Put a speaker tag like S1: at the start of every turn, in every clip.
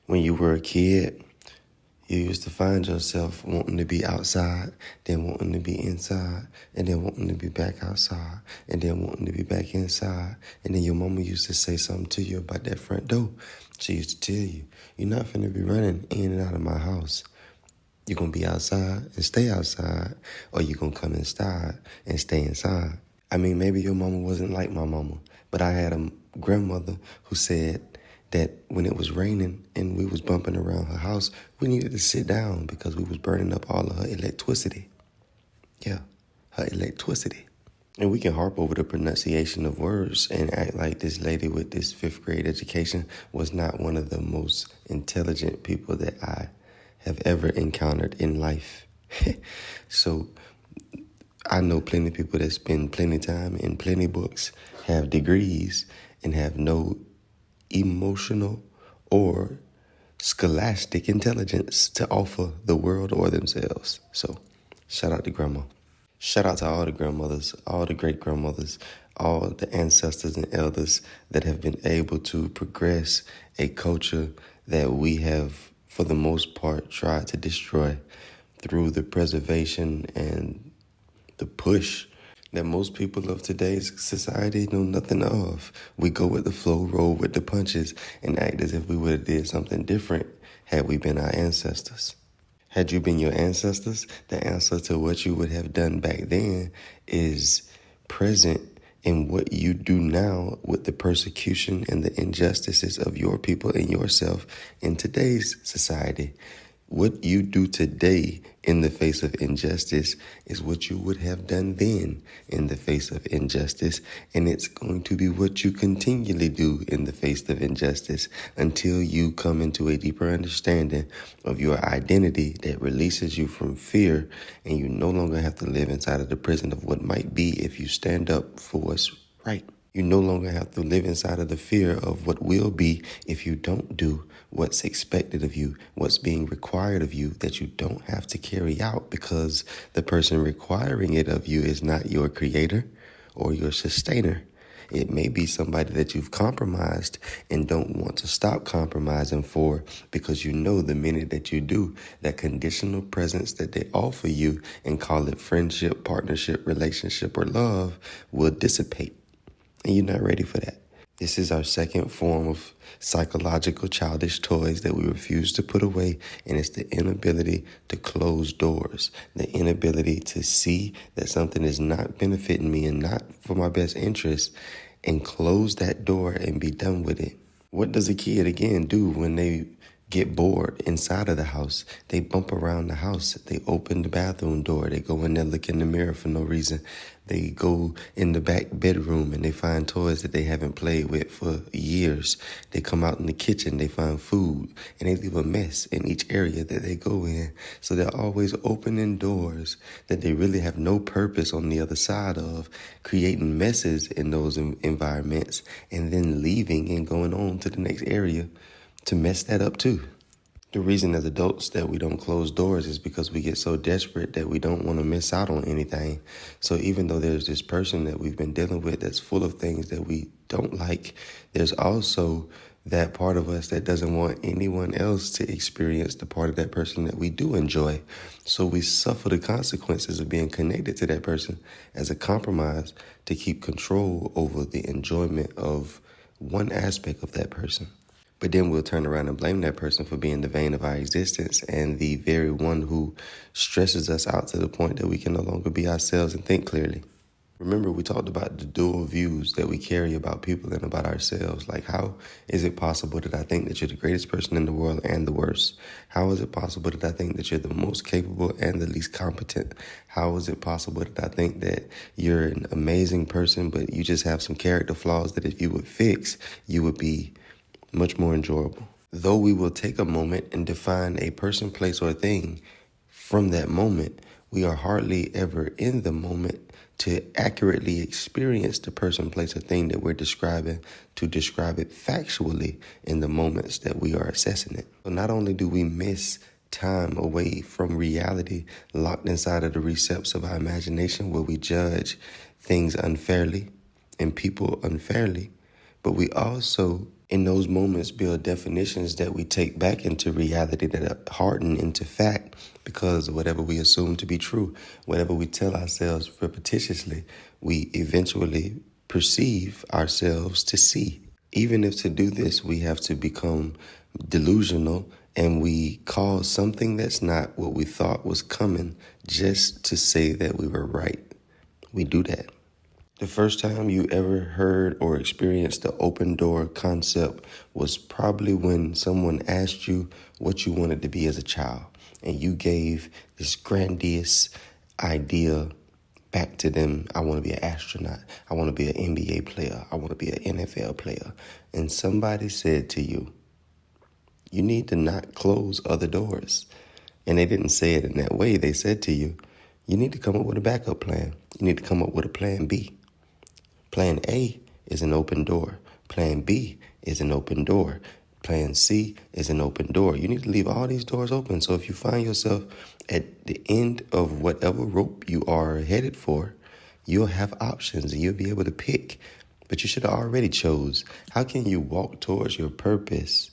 S1: When you were a kid, you used to find yourself wanting to be outside, then wanting to be inside, and then wanting to be back outside, and then wanting to be back inside. And then your mama used to say something to you about that front door. She used to tell you, you're not finna be running in and out of my house. You're going to be outside and stay outside, or you're going to come inside and stay inside. I mean, maybe your mama wasn't like my mama, but I had a grandmother who said that when it was raining and we was bumping around her house, we needed to sit down because we was burning up all of her electricity. Yeah, her electricity. And we can harp over the pronunciation of words and act like this lady with this 5th grade education was not one of the most intelligent people that I have ever encountered in life. So I know plenty of people that spend plenty time in plenty books, have degrees, and have no emotional or scholastic intelligence to offer the world or themselves. So shout out to grandma. Shout out to all the grandmothers, all the great grandmothers, all the ancestors and elders that have been able to progress a culture that we have, for the most part, tried to destroy through the preservation and the push that most people of today's society know nothing of. We go with the flow, roll with the punches, and act as if we would have did something different had we been our ancestors. Had you been your ancestors, the answer to what you would have done back then is present in what you do now with the persecution and the injustices of your people and yourself in today's society. What you do today in the face of injustice is what you would have done then in the face of injustice, and it's going to be what you continually do in the face of injustice until you come into a deeper understanding of your identity that releases you from fear, and you no longer have to live inside of the prison of what might be if you stand up for what's right. You no longer have to live inside of the fear of what will be if you don't do what's expected of you, what's being required of you that you don't have to carry out because the person requiring it of you is not your creator or your sustainer. It may be somebody that you've compromised and don't want to stop compromising for because you know the minute that you do, that conditional presence that they offer you and call it friendship, partnership, relationship, or love will dissipate. And you're not ready for that. This is our second form of psychological childish toys that we refuse to put away, and it's the inability to close doors, the inability to see that something is not benefiting me and not for my best interest, and close that door and be done with it. What does a kid, again, do when they get bored inside of the house? They bump around the house. They open the bathroom door. They go in there, look in the mirror for no reason. They go in the back bedroom and they find toys that they haven't played with for years. They come out in the kitchen, they find food, and they leave a mess in each area that they go in. So they're always opening doors that they really have no purpose on the other side of, creating messes in those environments, and then leaving and going on to the next area to mess that up too. The reason as adults that we don't close doors is because we get so desperate that we don't want to miss out on anything. So even though there's this person that we've been dealing with that's full of things that we don't like, there's also that part of us that doesn't want anyone else to experience the part of that person that we do enjoy. So we suffer the consequences of being connected to that person as a compromise to keep control over the enjoyment of one aspect of that person. But then we'll turn around and blame that person for being the vein of our existence and the very one who stresses us out to the point that we can no longer be ourselves and think clearly. Remember, we talked about the dual views that we carry about people and about ourselves. Like, how is it possible that I think that you're the greatest person in the world and the worst? How is it possible that I think that you're the most capable and the least competent? How is it possible that I think that you're an amazing person, but you just have some character flaws that if you would fix, you would be much more enjoyable? Though we will take a moment and define a person, place, or thing from that moment, we are hardly ever in the moment to accurately experience the person, place, or thing that we're describing, to describe it factually in the moments that we are assessing it. So not only do we miss time away from reality, locked inside of the recepts of our imagination where we judge things unfairly and people unfairly, but we also In those moments, build definitions that we take back into reality, that harden into fact, because whatever we assume to be true, whatever we tell ourselves repetitiously, we eventually perceive ourselves to see. Even if to do this, we have to become delusional and we cause something that's not what we thought was coming just to say that we were right. We do that. The first time you ever heard or experienced the open door concept was probably when someone asked you what you wanted to be as a child, and you gave this grandiose idea back to them. I want to be an astronaut. I want to be an NBA player. I want to be an NFL player. And somebody said to you, you need to not close other doors. And they didn't say it in that way. They said to you, you need to come up with a backup plan. You need to come up with a plan B. Plan A is an open door. Plan B is an open door. Plan C is an open door. You need to leave all these doors open. So if you find yourself at the end of whatever rope you are headed for, you'll have options and you'll be able to pick. But you should have already chose. How can you walk towards your purpose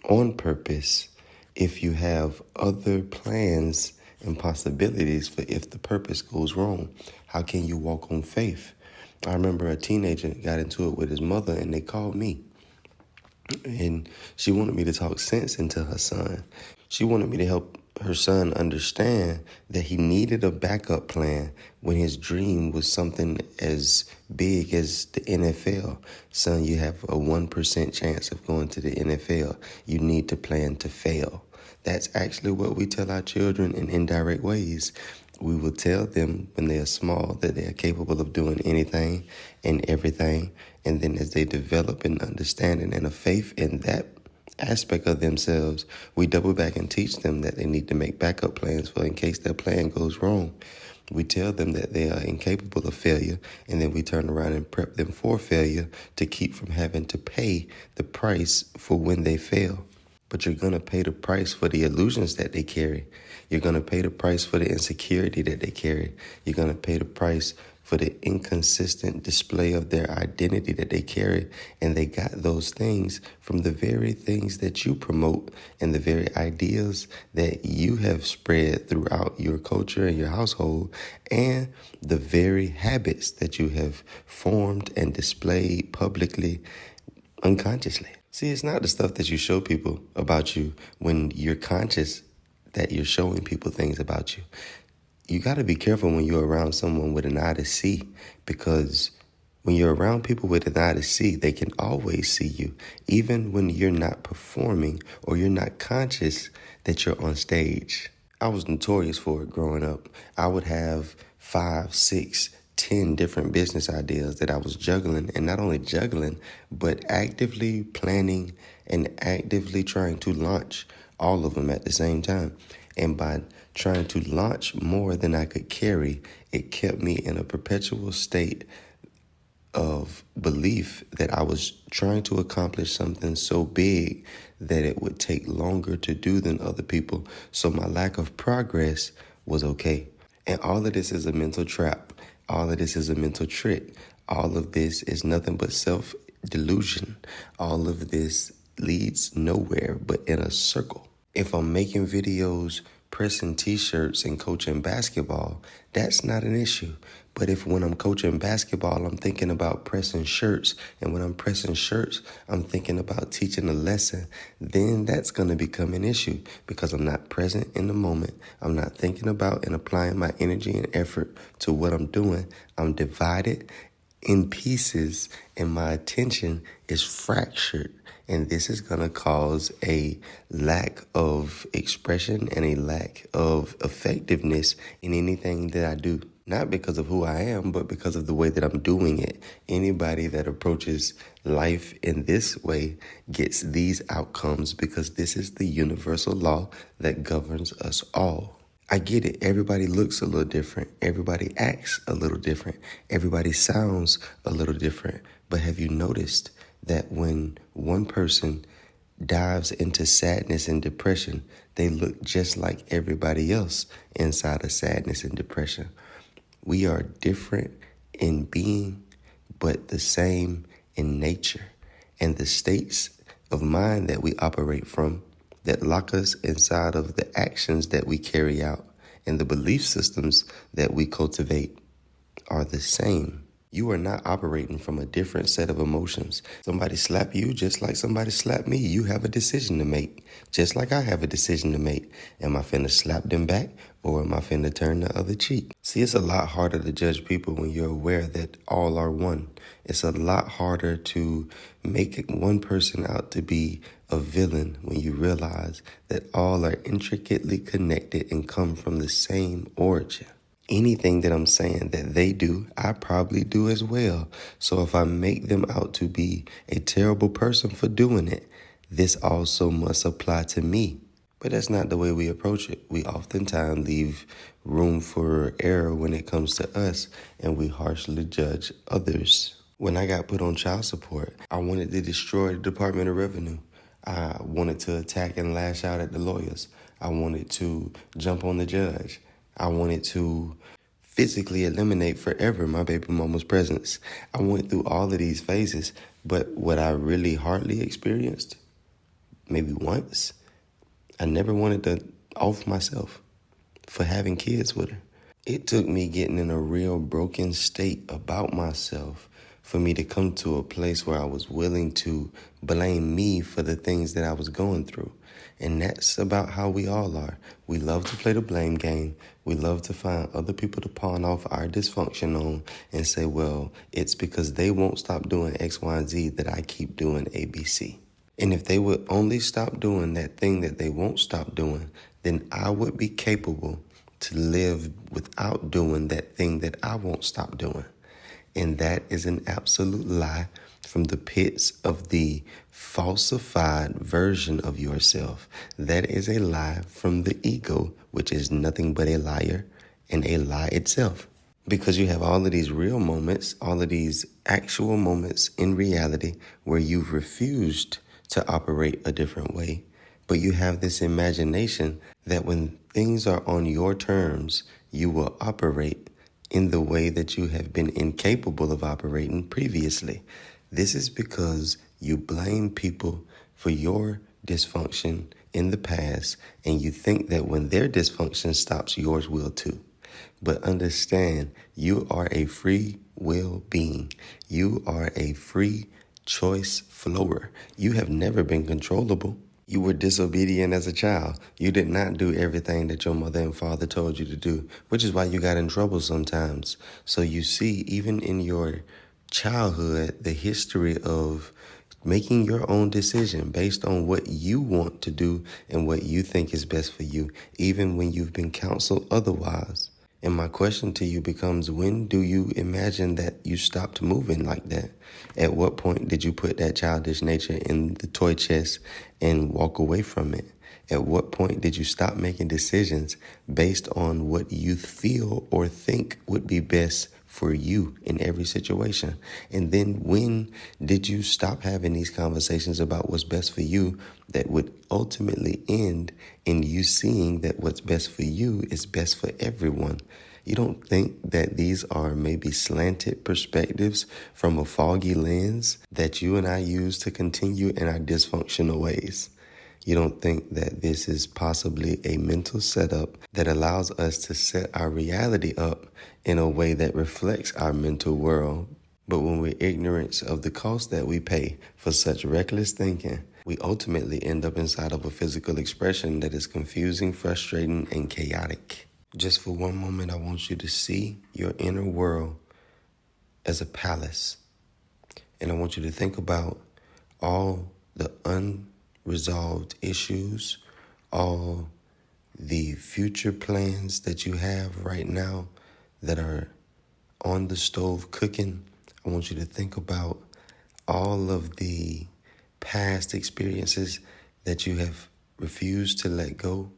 S1: on purpose if you have other plans and possibilities for if the purpose goes wrong? How can you walk on faith? I remember a teenager got into it with his mother and they called me. And she wanted me to talk sense into her son. She wanted me to help her son understand that he needed a backup plan when his dream was something as big as the NFL. Son, you have a 1% chance of going to the NFL. You need to plan to fail. That's actually what we tell our children in indirect ways. We will tell them when they are small that they are capable of doing anything and everything. And then as they develop an understanding and a faith in that aspect of themselves, we double back and teach them that they need to make backup plans for in case their plan goes wrong. We tell them that they are incapable of failure, and then we turn around and prep them for failure to keep from having to pay the price for when they fail. But you're going to pay the price for the illusions that they carry. You're going to pay the price for the insecurity that they carry. You're going to pay the price for the inconsistent display of their identity that they carry. And they got those things from the very things that you promote and the very ideas that you have spread throughout your culture and your household, and the very habits that you have formed and displayed publicly unconsciously. See, it's not the stuff that you show people about you when you're conscious that you're showing people things about you. You got to be careful when you're around someone with an eye to see, because when you're around people with an eye to see, they can always see you, even when you're not performing or you're not conscious that you're on stage. I was notorious for it growing up. I would have 5, 6, 10 different business ideas that I was juggling, and not only juggling, but actively planning and actively trying to launch all of them at the same time. And by trying to launch more than I could carry, it kept me in a perpetual state of belief that I was trying to accomplish something so big that it would take longer to do than other people. So my lack of progress was okay. And all of this is a mental trap. All of this is a mental trick. All of this is nothing but self-delusion. All of this leads nowhere but in a circle. If I'm making videos, pressing t-shirts, and coaching basketball, that's not an issue. But if when I'm coaching basketball, I'm thinking about pressing shirts, and when I'm pressing shirts, I'm thinking about teaching a lesson, then that's going to become an issue because I'm not present in the moment. I'm not thinking about and applying my energy and effort to what I'm doing. I'm divided in pieces, and my attention is fractured. And this is going to cause a lack of expression and a lack of effectiveness in anything that I do. Not because of who I am, but because of the way that I'm doing it. Anybody that approaches life in this way gets these outcomes because this is the universal law that governs us all. I get it. Everybody looks a little different. Everybody acts a little different. Everybody sounds a little different. But have you noticed that when one person dives into sadness and depression, they look just like everybody else inside of sadness and depression? We are different in being, but the same in nature. and the states of mind that we operate from that lock us inside of the actions that we carry out and the belief systems that we cultivate are the same. You are not operating from a different set of emotions. Somebody slap you just like somebody slapped me. You have a decision to make, just like I have a decision to make. Am I finna slap them back or am I finna turn the other cheek? See, it's a lot harder to judge people when you're aware that all are one. It's a lot harder to make one person out to be a villain when you realize that all are intricately connected and come from the same origin. Anything that I'm saying that they do, I probably do as well. So if I make them out to be a terrible person for doing it, this also must apply to me. But that's not the way we approach it. We oftentimes leave room for error when it comes to us, and we harshly judge others. When I got put on child support, I wanted to destroy the Department of Revenue. I wanted to attack and lash out at the lawyers. I wanted to jump on the judge. I wanted to physically eliminate forever my baby mama's presence. I went through all of these phases, but what I really hardly experienced, maybe once, I never wanted to off myself for having kids with her. It took me getting in a real broken state about myself for me to come to a place where I was willing to blame me for the things that I was going through. And that's about how we all are. We love to play the blame game. We love to find other people to pawn off our dysfunction on and say, well, it's because they won't stop doing X, Y, and Z that I keep doing A, B, C. And if they would only stop doing that thing that they won't stop doing, then I would be capable to live without doing that thing that I won't stop doing. And that is an absolute lie from the pits of the falsified version of yourself. That is a lie from the ego, which is nothing but a liar and a lie itself. Because you have all of these real moments, all of these actual moments in reality where you've refused to operate a different way. But you have this imagination that when things are on your terms, you will operate in the way that you have been incapable of operating previously. This is because you blame people for your dysfunction in the past, and you think that when their dysfunction stops, yours will too. But understand, you are a free will being. You are a free choice flower. You have never been controllable. You were disobedient as a child. You did not do everything that your mother and father told you to do, which is why you got in trouble sometimes. So you see, even in your childhood, the history of making your own decision based on what you want to do and what you think is best for you, even when you've been counseled otherwise. And my question to you becomes, when do you imagine that you stopped moving like that? At what point did you put that childish nature in the toy chest and walk away from it? At what point did you stop making decisions based on what you feel or think would be best for you in every situation? And then when did you stop having these conversations about what's best for you that would ultimately end in you seeing that what's best for you is best for everyone? You don't think that these are maybe slanted perspectives from a foggy lens that you and I use to continue in our dysfunctional ways? You don't think that this is possibly a mental setup that allows us to set our reality up in a way that reflects our mental world? But when we're ignorant of the cost that we pay for such reckless thinking, we ultimately end up inside of a physical expression that is confusing, frustrating, and chaotic. Just for one moment, I want you to see your inner world as a palace. And I want you to think about all the unresolved issues, all the future plans that you have right now that are on the stove cooking. I want you to think about all of the past experiences that you have refused to let go.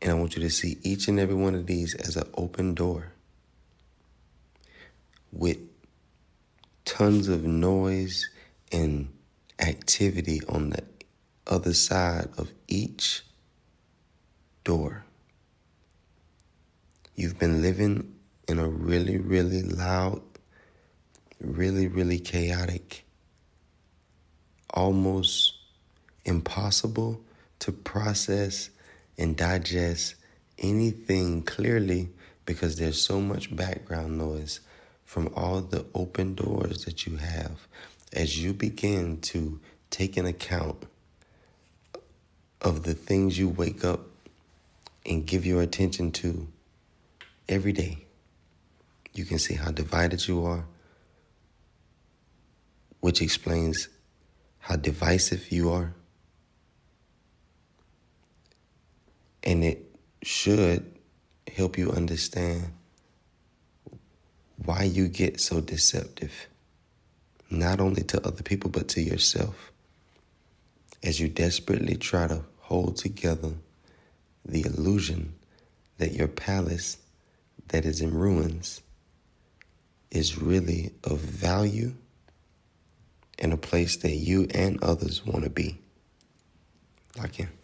S1: And I want you to see each and every one of these as an open door with tons of noise and activity on the other side of each door. You've been living in a really, really loud, really, really chaotic almost impossible to process and digest anything clearly because there's so much background noise from all the open doors that you have. As you begin to take an account of the things you wake up and give your attention to every day, you can see how divided you are, which explains how divisive you are. And it should help you understand why you get so deceptive, not only to other people, but to yourself, as you desperately try to hold together the illusion that your palace that is in ruins is really of value and a place that you and others want to be. Lock in.